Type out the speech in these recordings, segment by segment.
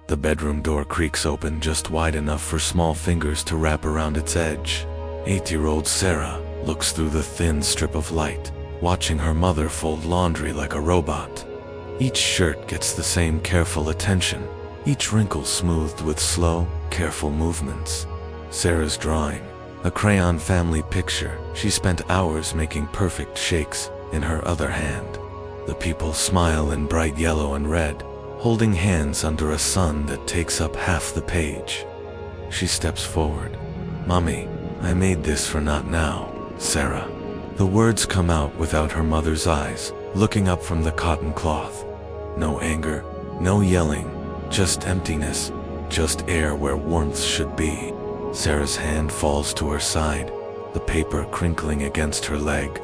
The bedroom door creaks open just wide enough for small fingers to wrap around its edge. 8-year-old Sarah looks through the thin strip of light, watching her mother fold laundry like a robot. Each shirt gets the same careful attention, each wrinkle smoothed with slow, careful movements. Sarah's drawing, a crayon family picture she spent hours making perfect shakes, in her other hand. The people smile in bright yellow and red, holding hands under a sun that takes up half the page. She steps forward. "Mommy, I made this for not now, Sarah." The words come out without her mother's eyes, looking up from the cotton cloth. No anger, no yelling, just emptiness, just air where warmth should be. Sarah's hand falls to her side, the paper crinkling against her leg.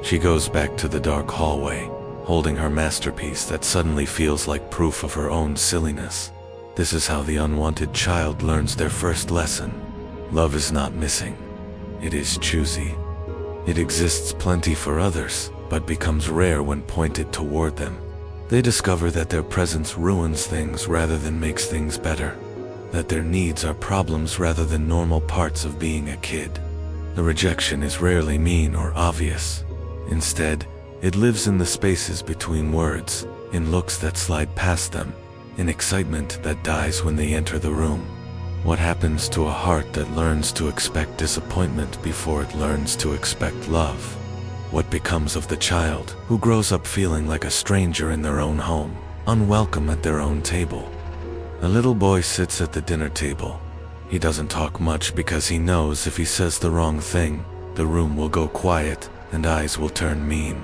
She goes back to the dark hallway, holding her masterpiece that suddenly feels like proof of her own silliness. This is how the unwanted child learns their first lesson. Love is not missing. It is choosy. It exists plenty for others, but becomes rare when pointed toward them. They discover that their presence ruins things rather than makes things better, that their needs are problems rather than normal parts of being a kid. The rejection is rarely mean or obvious. Instead, it lives in the spaces between words, in looks that slide past them, in excitement that dies when they enter the room. What happens to a heart that learns to expect disappointment before it learns to expect love? What becomes of the child who grows up feeling like a stranger in their own home, unwelcome at their own table? A little boy sits at the dinner table. He doesn't talk much because he knows if he says the wrong thing, the room will go quiet and eyes will turn mean.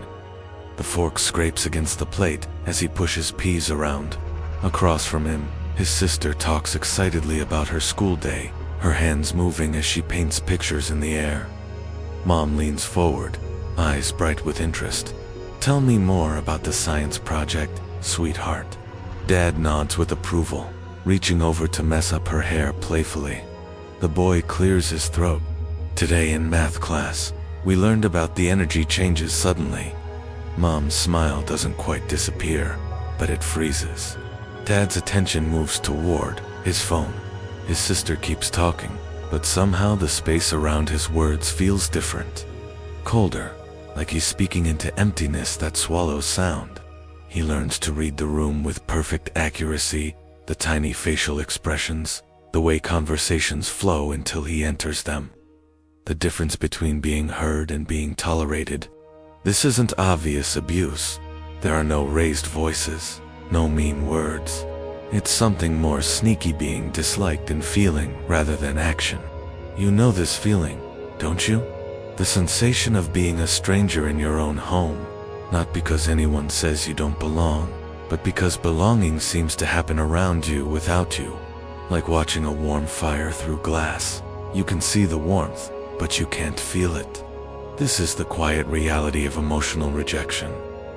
The fork scrapes against the plate as he pushes peas around. Across from him, his sister talks excitedly about her school day, her hands moving as she paints pictures in the air. Mom leans forward, eyes bright with interest. "Tell me more about the science project, sweetheart." Dad nods with approval, reaching over to mess up her hair playfully. The boy clears his throat. "Today in math class, we learned about the energy changes suddenly." Mom's smile doesn't quite disappear, but it freezes. Dad's attention moves toward his phone. His sister keeps talking, but somehow the space around his words feels different. Colder, like he's speaking into emptiness that swallows sound. He learns to read the room with perfect accuracy, the tiny facial expressions, the way conversations flow until he enters them. The difference between being heard and being tolerated. This isn't obvious abuse. There are no raised voices, no mean words. It's something more sneaky, being disliked in feeling rather than action. You know this feeling, don't you? The sensation of being a stranger in your own home, not because anyone says you don't belong, but because belonging seems to happen around you without you. Like watching a warm fire through glass. You can see the warmth, but you can't feel it. This is the quiet reality of emotional rejection.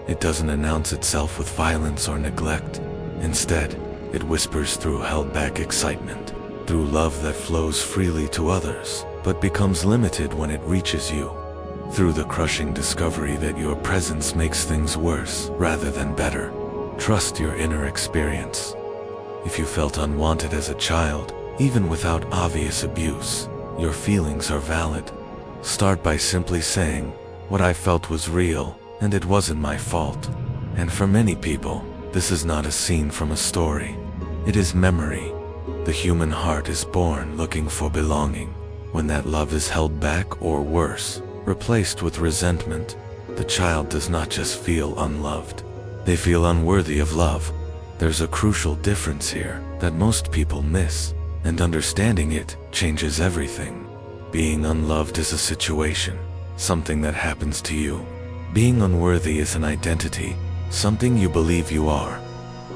It doesn't announce itself with violence or neglect. Instead, it whispers through held-back excitement, through love that flows freely to others, but becomes limited when it reaches you, through the crushing discovery that your presence makes things worse rather than better. Trust your inner experience. If you felt unwanted as a child, even without obvious abuse, your feelings are valid. Start by simply saying, "What I felt was real, and it wasn't my fault." And for many people, this is not a scene from a story. It is memory. The human heart is born looking for belonging. When that love is held back, or worse, replaced with resentment, the child does not just feel unloved. They feel unworthy of love. There's a crucial difference here that most people miss, and understanding it changes everything. Being unloved is a situation, something that happens to you. Being unworthy is an identity, something you believe you are.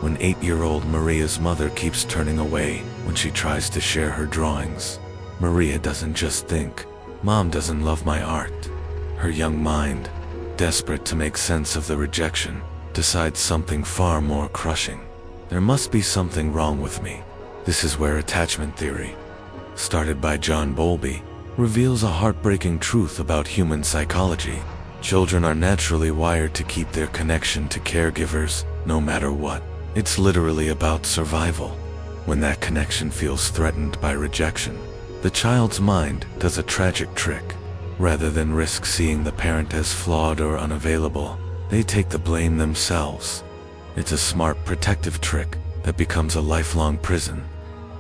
When 8-year-old Maria's mother keeps turning away when she tries to share her drawings, Maria doesn't just think, "Mom doesn't love my art." Her young mind, desperate to make sense of the rejection, decides something far more crushing. There must be something wrong with me. This is where attachment theory, started by John Bowlby, reveals a heartbreaking truth about human psychology. Children are naturally wired to keep their connection to caregivers, no matter what. It's literally about survival. When that connection feels threatened by rejection, the child's mind does a tragic trick. Rather than risk seeing the parent as flawed or unavailable, they take the blame themselves. It's a smart protective trick that becomes a lifelong prison.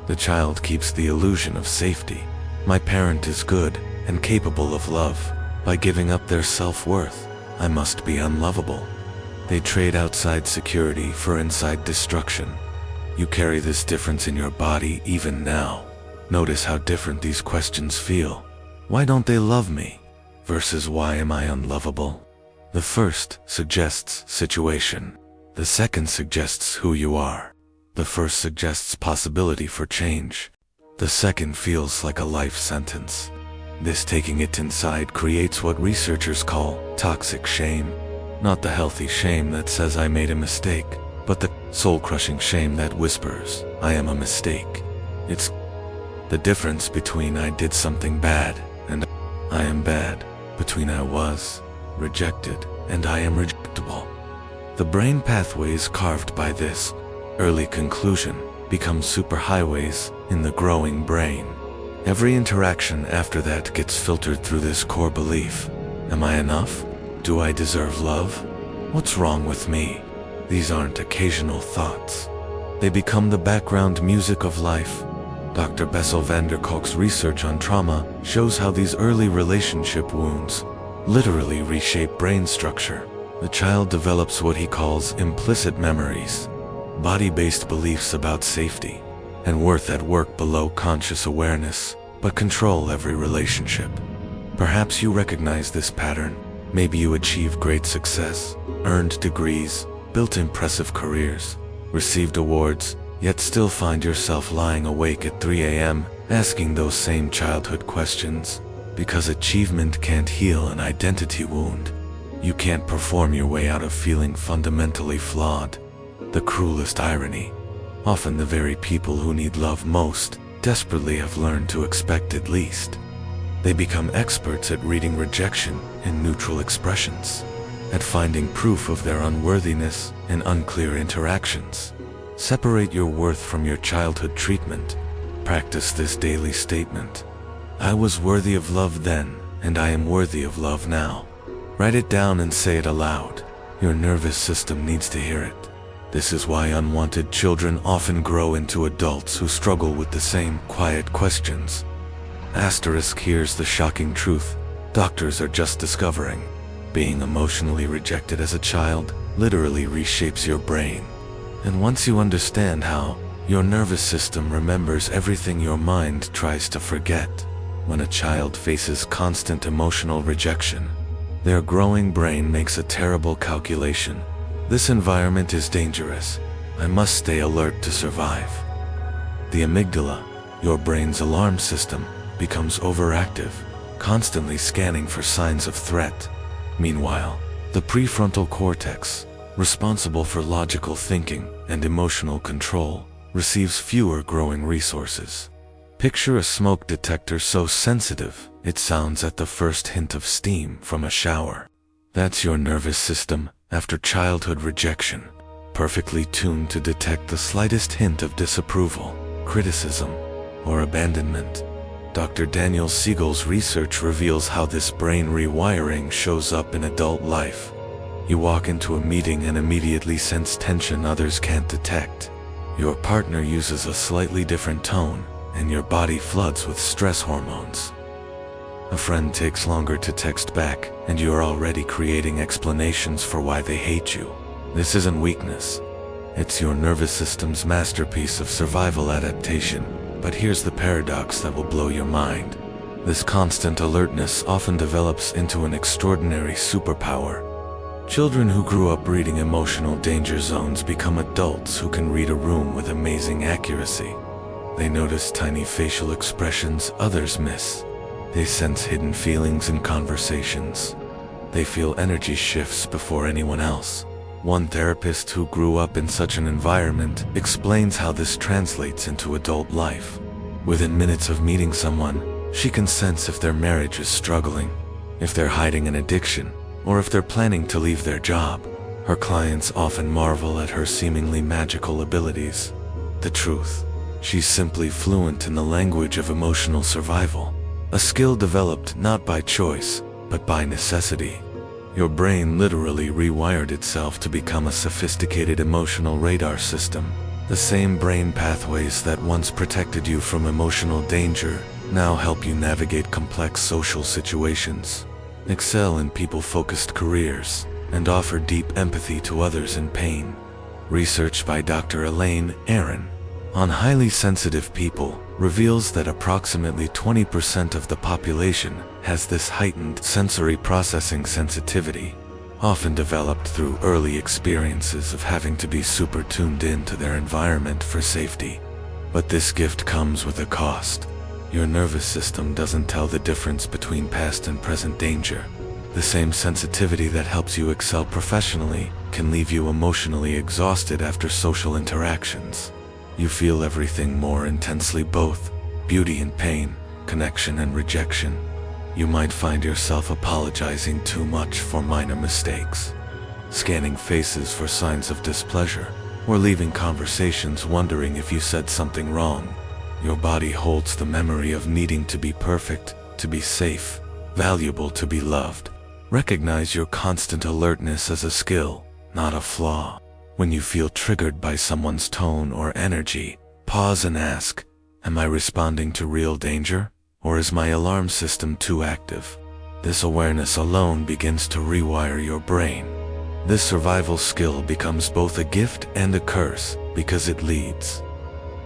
The child keeps the illusion of safety. My parent is good and capable of love. By giving up their self-worth, I must be unlovable. They trade outside security for inside destruction. You carry this difference in your body even now. Notice how different these questions feel. Why don't they love me? Versus why am I unlovable? The first suggests situation. The second suggests who you are. The first suggests possibility for change. The second feels like a life sentence. This taking it inside creates what researchers call toxic shame. Not the healthy shame that says I made a mistake, but the soul-crushing shame that whispers, I am a mistake. It's the difference between I did something bad and I am bad, between I was rejected and I am rejectable. The brain pathways carved by this early conclusion become superhighways in the growing brain. Every interaction after that gets filtered through this core belief. Am I enough? Do I deserve love? What's wrong with me? These aren't occasional thoughts. They become the background music of life. Dr. Bessel van der Kolk's research on trauma shows how these early relationship wounds literally reshape brain structure. The child develops what he calls implicit memories, body-based beliefs about safety and worth at work below conscious awareness, but control every relationship. Perhaps you recognize this pattern. Maybe you achieved great success, earned degrees, built impressive careers, received awards, yet still find yourself lying awake at 3 a.m. asking those same childhood questions. Because achievement can't heal an identity wound. You can't perform your way out of feeling fundamentally flawed. The cruelest irony. Often the very people who need love most desperately have learned to expect it least. They become experts at reading rejection in neutral expressions, at finding proof of their unworthiness in unclear interactions. Separate your worth from your childhood treatment. Practice this daily statement. I was worthy of love then, and I am worthy of love now. Write it down and say it aloud. Your nervous system needs to hear it. This is why unwanted children often grow into adults who struggle with the same quiet questions. Asterisk, here's the shocking truth. Doctors are just discovering. Being emotionally rejected as a child literally reshapes your brain. And once you understand how, your nervous system remembers everything your mind tries to forget. When a child faces constant emotional rejection, their growing brain makes a terrible calculation. This environment is dangerous. I must stay alert to survive. The amygdala, your brain's alarm system, becomes overactive, constantly scanning for signs of threat. Meanwhile, the prefrontal cortex, responsible for logical thinking and emotional control, receives fewer growing resources. Picture a smoke detector so sensitive it sounds at the first hint of steam from a shower. That's your nervous system after childhood rejection, perfectly tuned to detect the slightest hint of disapproval, criticism, or abandonment. Dr. Daniel Siegel's research reveals how this brain rewiring shows up in adult life. You walk into a meeting and immediately sense tension others can't detect. Your partner uses a slightly different tone, and your body floods with stress hormones. A friend takes longer to text back, and you're already creating explanations for why they hate you. This isn't weakness. It's your nervous system's masterpiece of survival adaptation. But here's the paradox that will blow your mind. This constant alertness often develops into an extraordinary superpower. Children who grew up reading emotional danger zones become adults who can read a room with amazing accuracy. They notice tiny facial expressions others miss. They sense hidden feelings in conversations. They feel energy shifts before anyone else. One therapist who grew up in such an environment explains how this translates into adult life. Within minutes of meeting someone, she can sense if their marriage is struggling, if they're hiding an addiction, or if they're planning to leave their job. Her clients often marvel at her seemingly magical abilities. The truth, She's simply fluent in the language of emotional survival, a skill developed not by choice, but by necessity. Your brain literally rewired itself to become a sophisticated emotional radar system. The same brain pathways that once protected you from emotional danger now help you navigate complex social situations, excel in people-focused careers, and offer deep empathy to others in pain. Research by Dr. Elaine Aron on highly sensitive people reveals that approximately 20% of the population has this heightened sensory processing sensitivity, often developed through early experiences of having to be super tuned in to their environment for safety. But this gift comes with a cost. Your nervous system doesn't tell the difference between past and present danger. The same sensitivity that helps you excel professionally can leave you emotionally exhausted after social interactions. You feel everything more intensely, both beauty and pain, connection and rejection. You might find yourself apologizing too much for minor mistakes, scanning faces for signs of displeasure, or leaving conversations wondering if you said something wrong. Your body holds the memory of needing to be perfect, to be safe, valuable, to be loved. Recognize your constant alertness as a skill, not a flaw. When you feel triggered by someone's tone or energy, pause and ask, am I responding to real danger, or is my alarm system too active? This awareness alone begins to rewire your brain. This survival skill becomes both a gift and a curse because it leads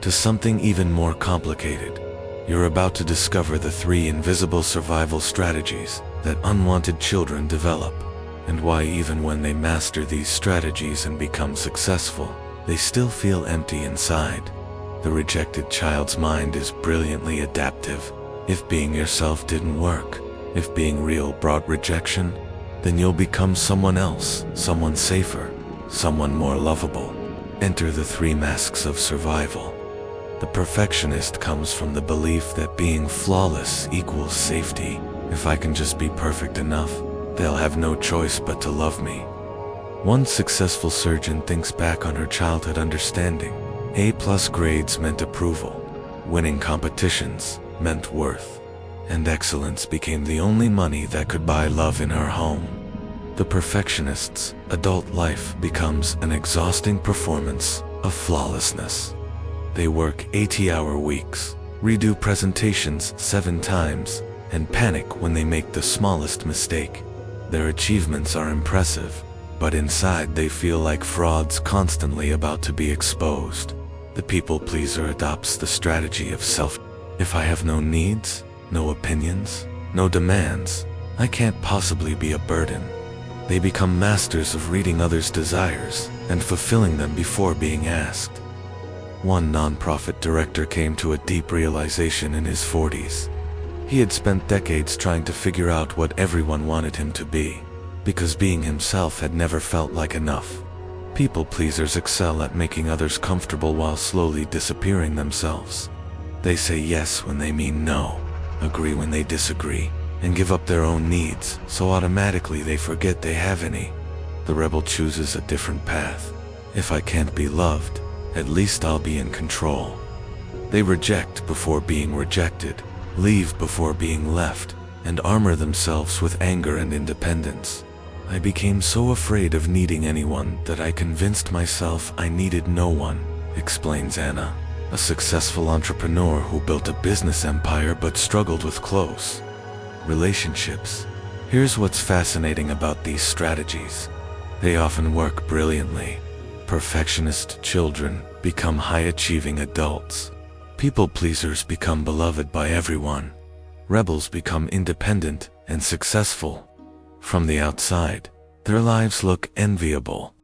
to something even more complicated. You're about to discover the 3 invisible survival strategies that unwanted children develop, and why even when they master these strategies and become successful, they still feel empty inside. The rejected child's mind is brilliantly adaptive. If being yourself didn't work, if being real brought rejection, then you'll become someone else, someone safer, someone more lovable. Enter the 3 masks of survival. The perfectionist comes from the belief that being flawless equals safety. If I can just be perfect enough, they'll have no choice but to love me. One successful surgeon thinks back on her childhood understanding. A+ grades meant approval. Winning competitions meant worth. And excellence became the only money that could buy love in her home. The perfectionist's adult life becomes an exhausting performance of flawlessness. They work 80-hour weeks, redo presentations 7 times, and panic when they make the smallest mistake. Their achievements are impressive, but inside they feel like frauds constantly about to be exposed. The people pleaser adopts the strategy of if I have no needs, no opinions, no demands, I can't possibly be a burden. They become masters of reading others' desires and fulfilling them before being asked. One nonprofit director came to a deep realization in his 40s. He had spent decades trying to figure out what everyone wanted him to be, because being himself had never felt like enough. People pleasers excel at making others comfortable while slowly disappearing themselves. They say yes when they mean no, agree when they disagree, and give up their own needs, so automatically they forget they have any. The rebel chooses a different path. If I can't be loved, at least I'll be in control. They reject before being rejected, leave before being left, and armor themselves with anger and independence. I became so afraid of needing anyone that I convinced myself I needed no one, explains Anna, a successful entrepreneur who built a business empire but struggled with close relationships. Here's what's fascinating about these strategies. They often work brilliantly. Perfectionist children become high-achieving adults. People pleasers become beloved by everyone. Rebels become independent and successful. From the outside, their lives look enviable.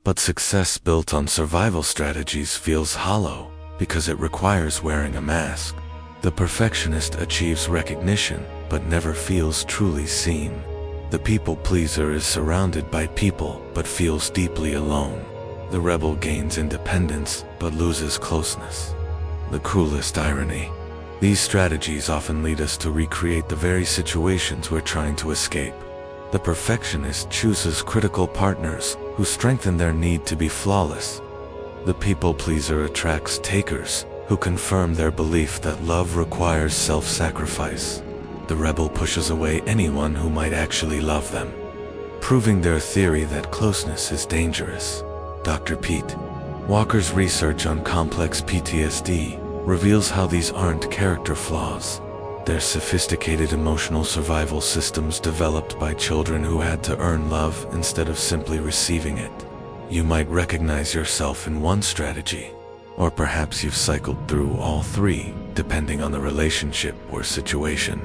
But success built on survival strategies feels hollow because it requires wearing a mask. The perfectionist achieves recognition but never feels truly seen. The people pleaser is surrounded by people but feels deeply alone. The rebel gains independence but loses closeness. The cruelest irony. These strategies often lead us to recreate the very situations we're trying to escape. The perfectionist chooses critical partners who strengthen their need to be flawless. The people pleaser attracts takers who confirm their belief that love requires self-sacrifice. The rebel pushes away anyone who might actually love them, proving their theory that closeness is dangerous. Dr. Pete Walker's research on complex PTSD reveals how these aren't character flaws. They're sophisticated emotional survival systems developed by children who had to earn love instead of simply receiving it. You might recognize yourself in one strategy, or perhaps you've cycled through all three, depending on the relationship or situation.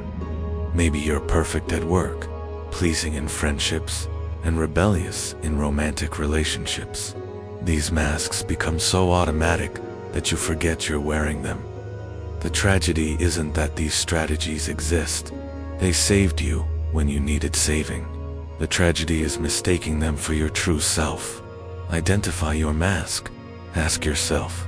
Maybe you're perfect at work, pleasing in friendships, and rebellious in romantic relationships. These masks become so automatic that you forget you're wearing them. The tragedy isn't that these strategies exist. They saved you when you needed saving. The tragedy is mistaking them for your true self. Identify your mask. Ask yourself,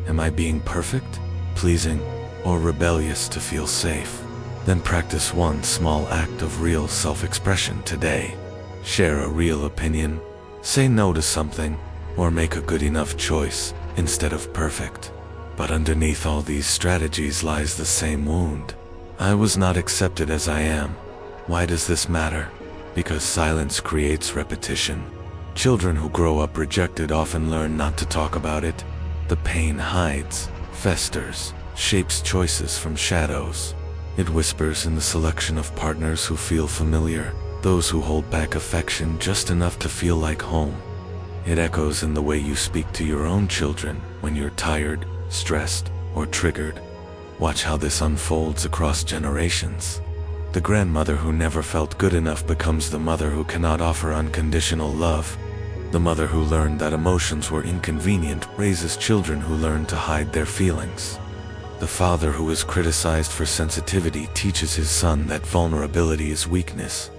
am I being perfect, pleasing, or rebellious to feel safe? Then practice one small act of real self-expression today. Share a real opinion, say no to something, or make a good enough choice instead of perfect. But underneath all these strategies lies the same wound. I was not accepted as I am. Why does this matter? Because silence creates repetition. Children who grow up rejected often learn not to talk about it. The pain hides, festers, shapes choices from shadows. It whispers in the selection of partners who feel familiar, those who hold back affection just enough to feel like home. It echoes in the way you speak to your own children when you're tired, stressed, or triggered. Watch how this unfolds across generations. The grandmother who never felt good enough becomes the mother who cannot offer unconditional love. The mother who learned that emotions were inconvenient raises children who learn to hide their feelings. The father who is criticized for sensitivity teaches his son that vulnerability is weakness.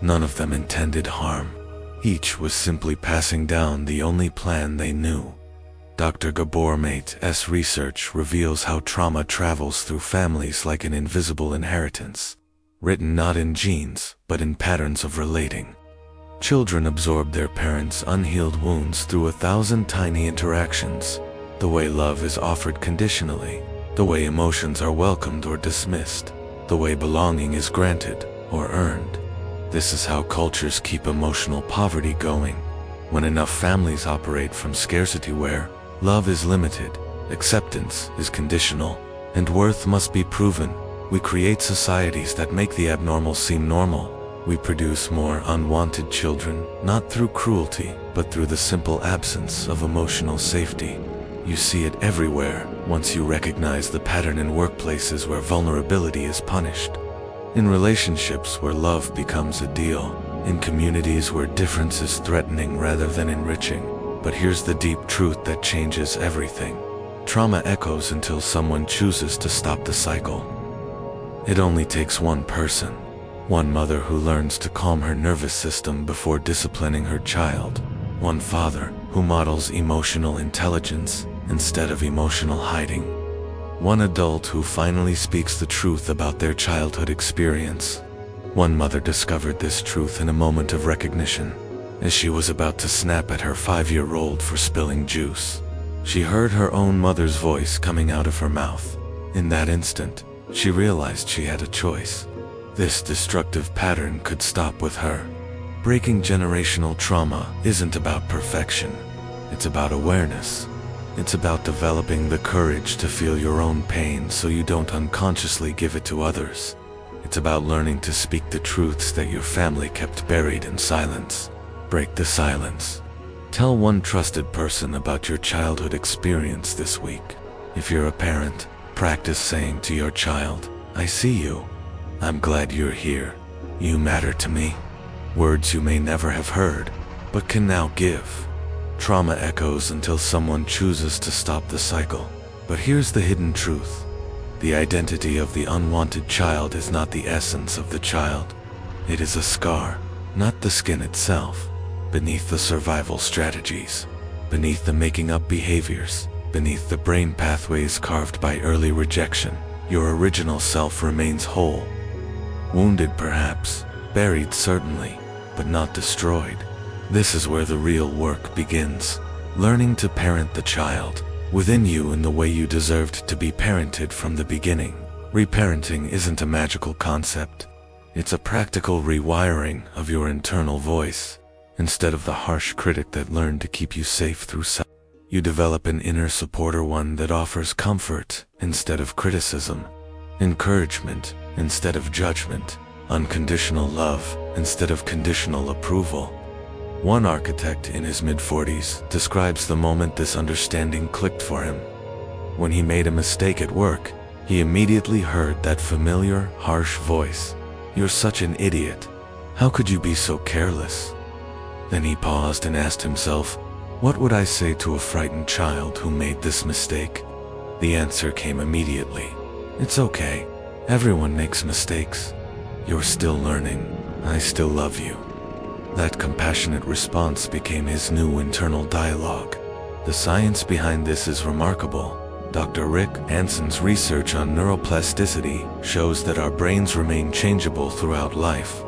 None of them intended harm. Each was simply passing down the only plan they knew. Dr. Gabor Mate's research reveals how trauma travels through families like an invisible inheritance, written not in genes, but in patterns of relating. Children absorb their parents' unhealed wounds through 1,000 tiny interactions. The way love is offered conditionally, the way emotions are welcomed or dismissed, the way belonging is granted or earned. This is how cultures keep emotional poverty going. When enough families operate from scarcity where love is limited, acceptance is conditional, and worth must be proven, we create societies that make the abnormal seem normal. We produce more unwanted children, not through cruelty, but through the simple absence of emotional safety. You see it everywhere once you recognize the pattern in workplaces where vulnerability is punished, in relationships where love becomes a deal, in communities where difference is threatening rather than enriching. But here's the deep truth that changes everything. Trauma echoes until someone chooses to stop the cycle. It only takes one person, one mother who learns to calm her nervous system before disciplining her child, one father who models emotional intelligence instead of emotional hiding, one adult who finally speaks the truth about their childhood experience. One mother discovered this truth in a moment of recognition. As she was about to snap at her 5-year-old for spilling juice, she heard her own mother's voice coming out of her mouth. In that instant, she realized she had a choice. This destructive pattern could stop with her. Breaking generational trauma isn't about perfection. It's about awareness. It's about developing the courage to feel your own pain so you don't unconsciously give it to others. It's about learning to speak the truths that your family kept buried in silence. Break the silence. Tell one trusted person about your childhood experience this week. If you're a parent, practice saying to your child, "I see you. I'm glad you're here. You matter to me." Words you may never have heard, but can now give. Trauma echoes until someone chooses to stop the cycle. But here's the hidden truth. The identity of the unwanted child is not the essence of the child. It is a scar, not the skin itself. Beneath the survival strategies, beneath the making up behaviors, beneath the brain pathways carved by early rejection, your original self remains whole. Wounded perhaps, buried certainly, but not destroyed. This is where the real work begins. Learning to parent the child, within you in the way you deserved to be parented from the beginning. Reparenting isn't a magical concept. It's a practical rewiring of your internal voice. Instead of the harsh critic that learned to keep you safe through you develop an inner supporter, one that offers comfort instead of criticism, encouragement instead of judgment, unconditional love instead of conditional approval. One architect in his mid-40s describes the moment this understanding clicked for him. When he made a mistake at work, he immediately heard that familiar, harsh voice. "You're such an idiot. How could you be so careless?" Then he paused and asked himself, what would I say to a frightened child who made this mistake? The answer came immediately. It's okay. Everyone makes mistakes. You're still learning. I still love you. That compassionate response became his new internal dialogue. The science behind this is remarkable. Dr. Rick Hanson's research on neuroplasticity shows that our brains remain changeable throughout life.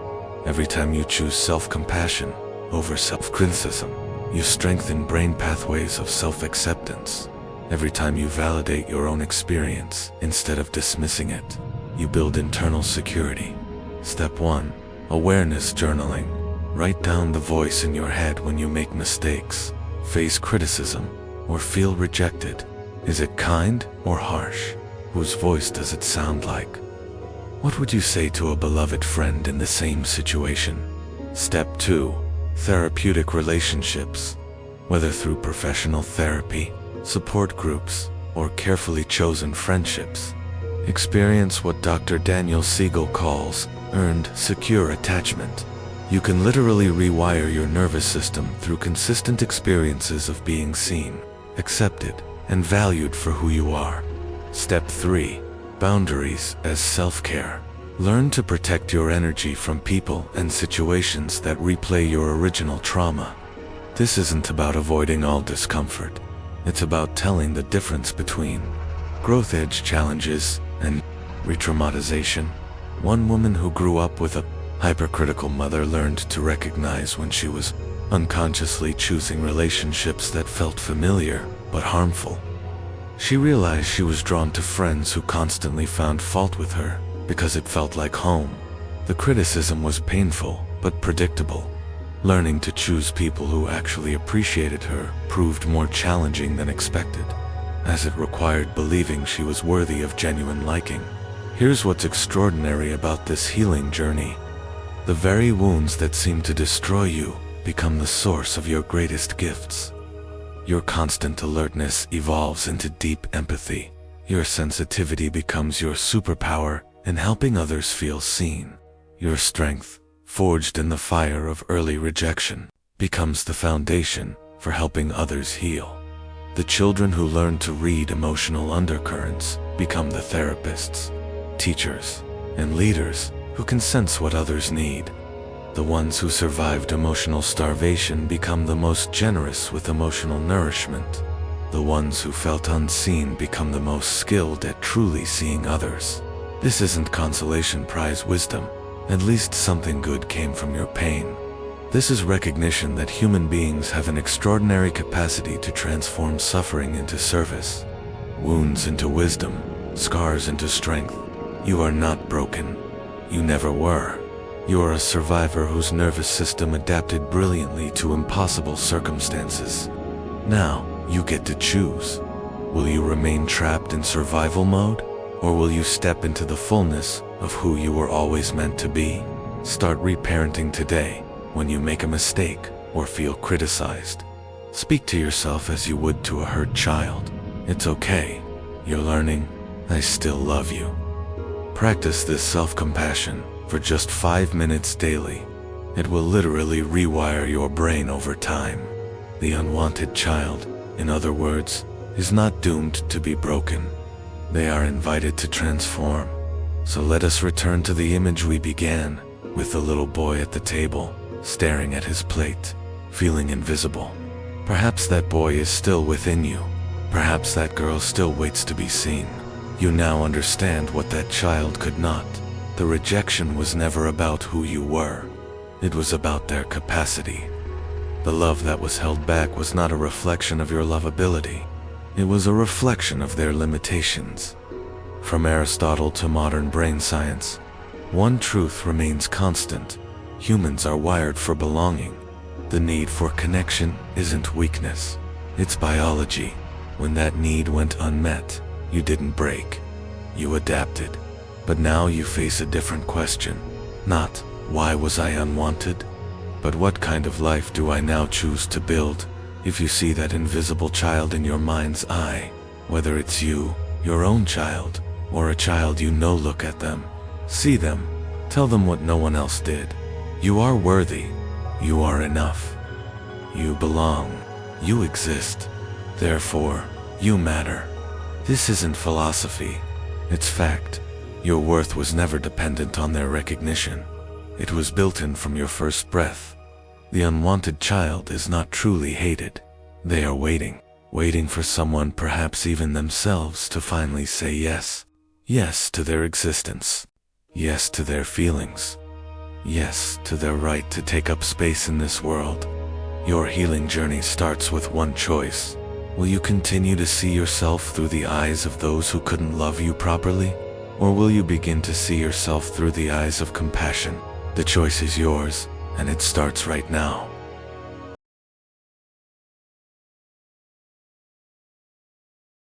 Every time you choose self-compassion over self-criticism, you strengthen brain pathways of self-acceptance. Every time you validate your own experience instead of dismissing it, you build internal security. Step 1. Awareness journaling. Write down the voice in your head when you make mistakes, face criticism, or feel rejected. Is it kind or harsh? Whose voice does it sound like? What would you say to a beloved friend in the same situation? Step 2. Therapeutic relationships. Whether through professional therapy, support groups, or carefully chosen friendships, experience what Dr. Daniel Siegel calls earned secure attachment. You can literally rewire your nervous system through consistent experiences of being seen, accepted, and valued for who you are. Step 3. Boundaries as self-care. Learn to protect your energy from people and situations that replay your original trauma. This isn't about avoiding all discomfort. It's about telling the difference between growth edge challenges and re-traumatization. One woman who grew up with a hypercritical mother learned to recognize when she was unconsciously choosing relationships that felt familiar but harmful. She realized she was drawn to friends who constantly found fault with her because it felt like home. The criticism was painful but predictable. Learning to choose people who actually appreciated her proved more challenging than expected, as it required believing she was worthy of genuine liking. Here's what's extraordinary about this healing journey. The very wounds that seem to destroy you become the source of your greatest gifts. Your constant alertness evolves into deep empathy. Your sensitivity becomes your superpower in helping others feel seen. Your strength, forged in the fire of early rejection, becomes the foundation for helping others heal. The children who learn to read emotional undercurrents become the therapists, teachers, and leaders who can sense what others need. The ones who survived emotional starvation become the most generous with emotional nourishment. The ones who felt unseen become the most skilled at truly seeing others. This isn't consolation prize wisdom. At least something good came from your pain. This is recognition that human beings have an extraordinary capacity to transform suffering into service, wounds into wisdom, scars into strength. You are not broken. You never were. You are a survivor whose nervous system adapted brilliantly to impossible circumstances. Now, you get to choose. Will you remain trapped in survival mode, or will you step into the fullness of who you were always meant to be? Start reparenting today when you make a mistake or feel criticized. Speak to yourself as you would to a hurt child. It's okay. You're learning. I still love you. Practice this self-compassion for just 5 minutes daily. It will literally rewire your brain over time. The unwanted child, in other words, is not doomed to be broken. They are invited to transform. So let us return to the image we began, with the little boy at the table, staring at his plate, feeling invisible. Perhaps that boy is still within you. Perhaps that girl still waits to be seen. You now understand what that child could not. The rejection was never about who you were. It was about their capacity. The love that was held back was not a reflection of your lovability. It was a reflection of their limitations. From Aristotle to modern brain science, one truth remains constant. Humans are wired for belonging. The need for connection isn't weakness, it's biology. When that need went unmet, you didn't break, you adapted. But now you face a different question. Not, why was I unwanted? But what kind of life do I now choose to build? If you see that invisible child in your mind's eye, whether it's you, your own child, or a child you know, look at them. See them. Tell them what no one else did. You are worthy. You are enough. You belong. You exist. Therefore, you matter. This isn't philosophy. It's fact. Your worth was never dependent on their recognition. It was built in from your first breath. The unwanted child is not truly hated. They are waiting for someone, perhaps even themselves, to finally say yes. Yes to their existence. Yes to their feelings. Yes to their right to take up space in this world. Your healing journey starts with one choice. Will you continue to see yourself through the eyes of those who couldn't love you properly? Or will you begin to see yourself through the eyes of compassion? The choice is yours, and it starts right now.